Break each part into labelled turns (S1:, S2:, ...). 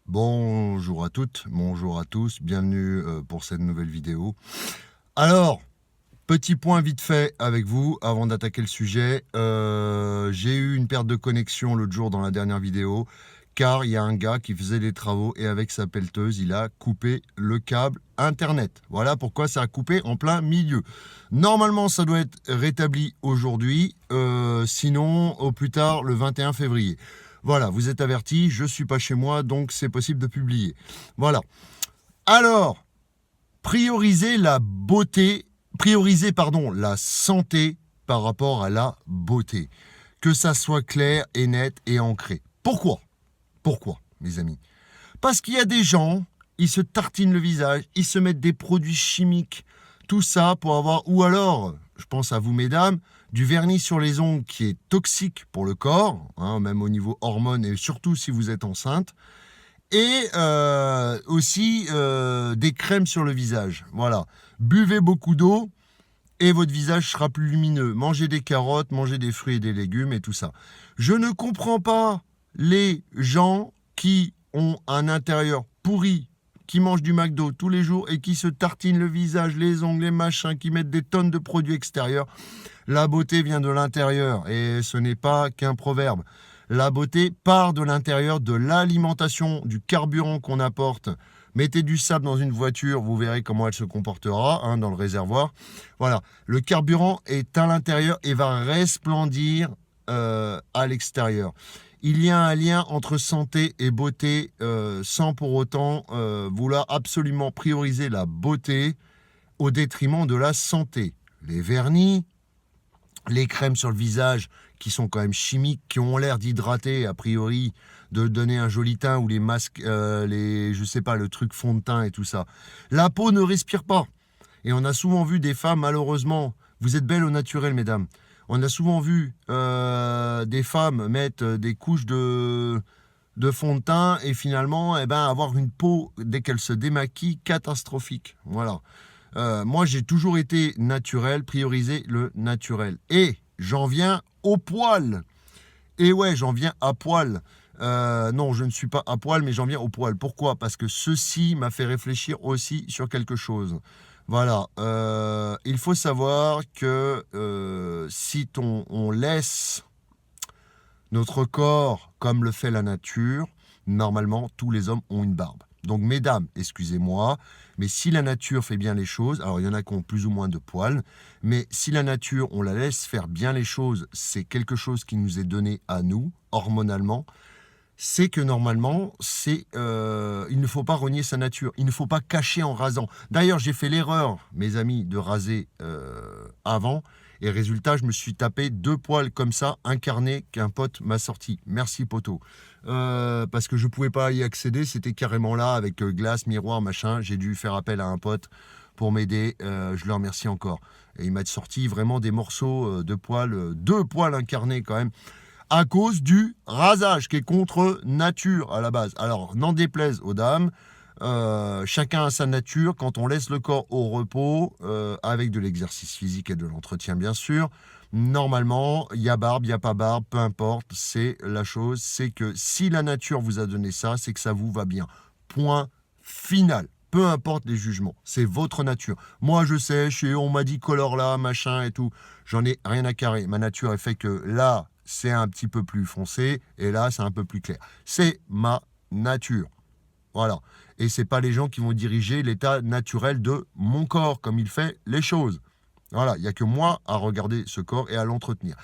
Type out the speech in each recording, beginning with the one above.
S1: Bonjour à toutes, bonjour à tous, bienvenue pour cette nouvelle vidéo. Alors, petit point vite fait avec vous avant d'attaquer le sujet. J'ai eu une perte de connexion l'autre jour dans la dernière vidéo car il y a un gars qui faisait des travaux et avec sa pelleteuse, il a coupé le câble internet. Voilà pourquoi ça a coupé en plein milieu. Normalement, ça doit être rétabli aujourd'hui, sinon au plus tard le 21 février. Voilà, vous êtes avertis, je suis pas chez moi, donc c'est possible de publier. Voilà. Alors, prioriser la beauté, la santé par rapport à la beauté. Que ça soit clair et net et ancré. Pourquoi ? Pourquoi, mes amis ? Parce qu'il y a des gens, ils se tartinent le visage, ils se mettent des produits chimiques, tout ça pour avoir, ou alors, je pense à vous mesdames, du vernis sur les ongles qui est toxique pour le corps, même au niveau hormones et surtout si vous êtes enceinte, et aussi des crèmes sur le visage. Voilà, buvez beaucoup d'eau et votre visage sera plus lumineux. Mangez des carottes, mangez des fruits et des légumes et tout ça. Je ne comprends pas les gens qui ont un intérieur pourri, qui mangent du McDo tous les jours et qui se tartinent le visage, les ongles, les machins, qui mettent des tonnes de produits extérieurs. La beauté vient de l'intérieur et ce n'est pas qu'un proverbe. La beauté part de l'intérieur, de l'alimentation, du carburant qu'on apporte. Mettez du sable dans une voiture, vous verrez comment elle se comportera dans le réservoir. Voilà, le carburant est à l'intérieur et va resplendir à l'extérieur. Il y a un lien entre santé et beauté sans pour autant vouloir absolument prioriser la beauté au détriment de la santé. Les vernis, les crèmes sur le visage qui sont quand même chimiques, qui ont l'air d'hydrater a priori, de donner un joli teint, ou les masques, le truc fond de teint et tout ça. La peau ne respire pas. Et on a souvent vu des femmes, malheureusement, vous êtes belles au naturel, mesdames. On a souvent vu des femmes mettre des couches de fond de teint et finalement avoir une peau, dès qu'elles se démaquillent, catastrophique. Voilà. Moi, j'ai toujours été naturel, prioriser le naturel. Et j'en viens au poil. Et ouais, j'en viens à poil. Non, je ne suis pas à poil, mais j'en viens au poil. Pourquoi ? Parce que ceci m'a fait réfléchir aussi sur quelque chose. Voilà. Il faut savoir que si on laisse notre corps comme le fait la nature, normalement, tous les hommes ont une barbe. Donc, mesdames, excusez-moi, mais si la nature fait bien les choses, alors il y en a qui ont plus ou moins de poils, mais si la nature, on la laisse faire bien les choses, c'est quelque chose qui nous est donné à nous, hormonalement, c'est que normalement, il ne faut pas renier sa nature, il ne faut pas cacher en rasant. D'ailleurs, j'ai fait l'erreur, mes amis, de raser avant, et résultat, je me suis tapé 2 poils comme ça, incarnés, qu'un pote m'a sorti. Merci, poteau. Parce que je ne pouvais pas y accéder, c'était carrément là, avec glace, miroir, machin. J'ai dû faire appel à un pote pour m'aider, je le remercie encore. Et il m'a sorti vraiment des morceaux de poils, 2 poils incarnés quand même, à cause du rasage qui est contre nature à la base. Alors, n'en déplaise aux dames, chacun a sa nature. Quand on laisse le corps au repos, avec de l'exercice physique et de l'entretien bien sûr, normalement, il y a barbe, il n'y a pas barbe, peu importe, c'est la chose, c'est que si la nature vous a donné ça, c'est que ça vous va bien. Point final. Peu importe les jugements, c'est votre nature. Moi, je sais, on m'a dit color là, machin et tout. J'en ai rien à carrer. Ma nature est fait que là, c'est un petit peu plus foncé et là, c'est un peu plus clair. C'est ma nature. Voilà. Et c'est pas les gens qui vont diriger l'état naturel de mon corps, comme il fait les choses. Voilà, il n'y a que moi à regarder ce corps et à l'entretenir.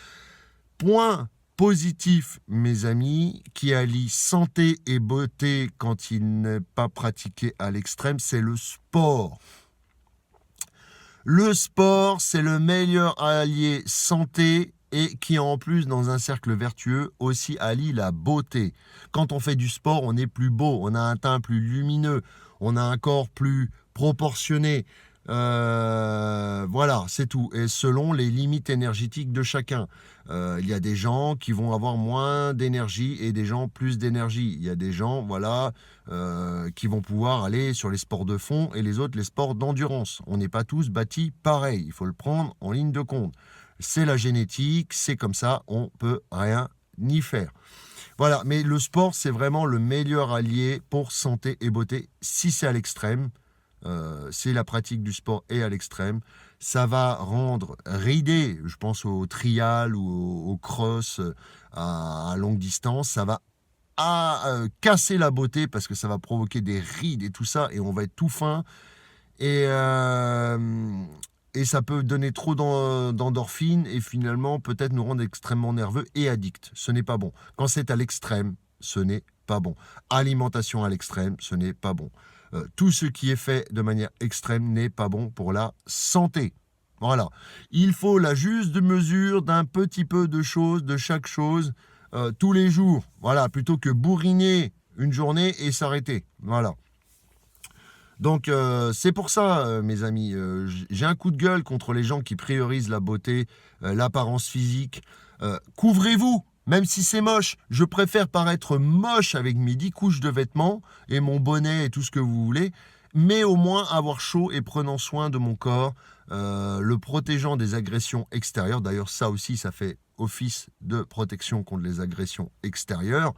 S1: Point positif, mes amis, qui allie santé et beauté quand il n'est pas pratiqué à l'extrême, c'est le sport. Le sport, c'est le meilleur allié santé et qui en plus, dans un cercle vertueux, aussi allie la beauté. Quand on fait du sport, on est plus beau, on a un teint plus lumineux, on a un corps plus proportionné. Voilà, c'est tout. Et selon les limites énergétiques de chacun. Il y a des gens qui vont avoir moins d'énergie et des gens plus d'énergie. Il y a des gens, voilà, qui vont pouvoir aller sur les sports de fond et les autres, les sports d'endurance. On n'est pas tous bâtis pareil. Il faut le prendre en ligne de compte. C'est la génétique, c'est comme ça, on peut rien y faire. Voilà, mais le sport, c'est vraiment le meilleur allié pour santé et beauté, si c'est à l'extrême. Si la pratique du sport est à l'extrême, ça va rendre ridé, je pense au trial ou au cross à longue distance, ça va casser la beauté parce que ça va provoquer des rides et tout ça, et on va être tout fin. Et, et ça peut donner trop d'endorphines et finalement peut-être nous rendre extrêmement nerveux et addicts. Ce n'est pas bon. Quand c'est à l'extrême, ce n'est pas bon. Alimentation à l'extrême, ce n'est pas bon. Tout ce qui est fait de manière extrême n'est pas bon pour la santé. Voilà. Il faut la juste mesure d'un petit peu de choses, de chaque chose, tous les jours. Voilà, plutôt que bourriner une journée et s'arrêter. Voilà. Donc c'est pour ça, mes amis, j'ai un coup de gueule contre les gens qui priorisent la beauté, l'apparence physique. Couvrez-vous, même si c'est moche. Je préfère paraître moche avec mes 10 couches de vêtements et mon bonnet et tout ce que vous voulez, mais au moins avoir chaud et prenant soin de mon corps, le protégeant des agressions extérieures. D'ailleurs, ça aussi, ça fait office de protection contre les agressions extérieures.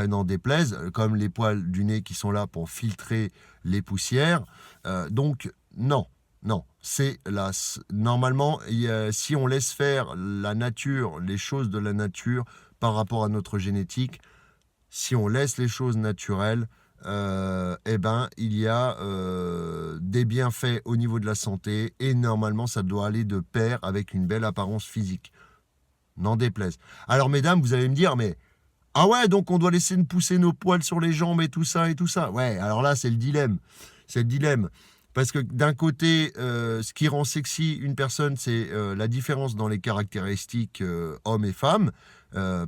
S1: N'en déplaise, comme les poils du nez qui sont là pour filtrer les poussières. Donc, non, c'est là. Normalement, si on laisse faire la nature, les choses de la nature par rapport à notre génétique, si on laisse les choses naturelles, eh ben, il y a des bienfaits au niveau de la santé et normalement, ça doit aller de pair avec une belle apparence physique. N'en déplaise. Alors, mesdames, vous allez me dire, mais ah ouais, donc on doit laisser pousser nos poils sur les jambes et tout ça et tout ça. Ouais, alors là, c'est le dilemme. C'est le dilemme. Parce que d'un côté, ce qui rend sexy une personne, c'est la différence dans les caractéristiques hommes et femmes.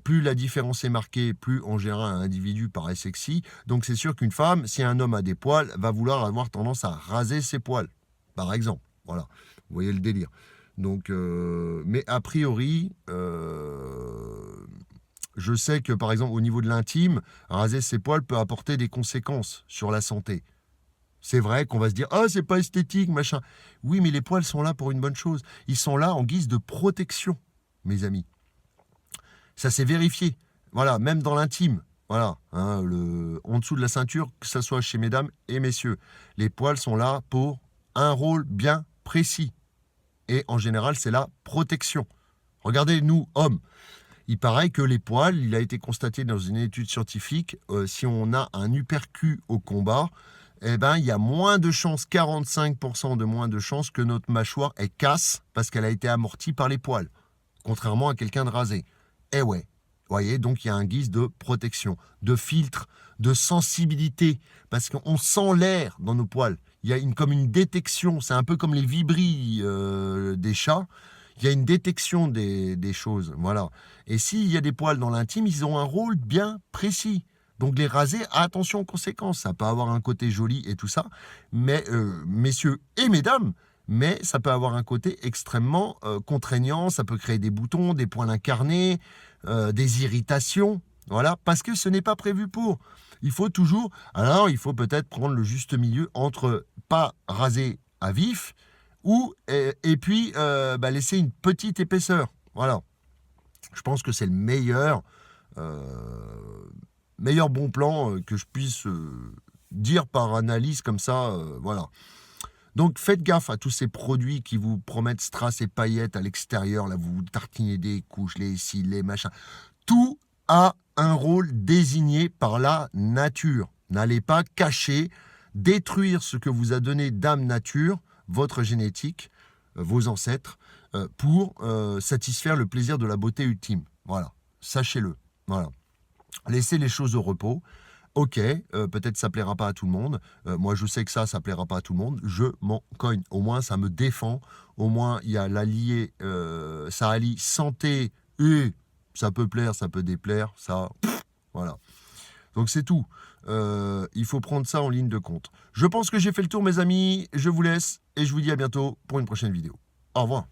S1: Plus la différence est marquée, plus en général un individu paraît sexy. Donc c'est sûr qu'une femme, si un homme a des poils, va vouloir avoir tendance à raser ses poils, par exemple. Voilà, vous voyez le délire. Donc, mais a priori, je sais que, par exemple, au niveau de l'intime, raser ses poils peut apporter des conséquences sur la santé. C'est vrai qu'on va se dire « Ah, c'est pas esthétique, machin ». Oui, mais les poils sont là pour une bonne chose. Ils sont là en guise de protection, mes amis. Ça s'est vérifié. Voilà, même dans l'intime. Voilà, hein, en dessous de la ceinture, que ce soit chez mesdames et messieurs. Les poils sont là pour un rôle bien précis. Et en général, c'est la protection. Regardez, nous, hommes. Il paraît que les poils, il a été constaté dans une étude scientifique, si on a un uppercut au combat, eh ben, il y a moins de chances, 45% de moins de chances que notre mâchoire elle casse parce qu'elle a été amortie par les poils, contrairement à quelqu'un de rasé. Eh ouais, vous voyez, donc il y a un guise de protection, de filtre, de sensibilité, parce qu'on sent l'air dans nos poils. Il y a comme une détection, c'est un peu comme les vibris des chats. Il y a une détection des choses, voilà. Et s'il y a des poils dans l'intime, ils ont un rôle bien précis. Donc les raser, attention aux conséquences. Ça peut avoir un côté joli et tout ça, mais messieurs et mesdames, mais ça peut avoir un côté extrêmement contraignant. Ça peut créer des boutons, des poils incarnés, des irritations, voilà, parce que ce n'est pas prévu pour. Il faut toujours, alors il faut peut-être prendre le juste milieu entre pas raser à vif, et puis laisser une petite épaisseur. Voilà. Je pense que c'est le meilleur bon plan que je puisse dire par analyse comme ça. Voilà. Donc faites gaffe à tous ces produits qui vous promettent strass et paillettes à l'extérieur. Là, vous tartinez des couches, les cils, les machins. Tout a un rôle désigné par la nature. N'allez pas cacher, détruire ce que vous a donné Dame Nature, votre génétique, vos ancêtres, pour satisfaire le plaisir de la beauté ultime. Voilà, sachez-le. Voilà. Laissez les choses au repos. Ok, peut-être ça plaira pas à tout le monde. Moi, je sais que ça plaira pas à tout le monde. Je m'en cogne. Au moins, ça me défend. Au moins, il y a l'allié, ça allie santé et ça peut plaire, ça peut déplaire. Ça, voilà. Donc c'est tout. Il faut prendre ça en ligne de compte. Je pense que j'ai fait le tour, mes amis. Je vous laisse et je vous dis à bientôt pour une prochaine vidéo. Au revoir.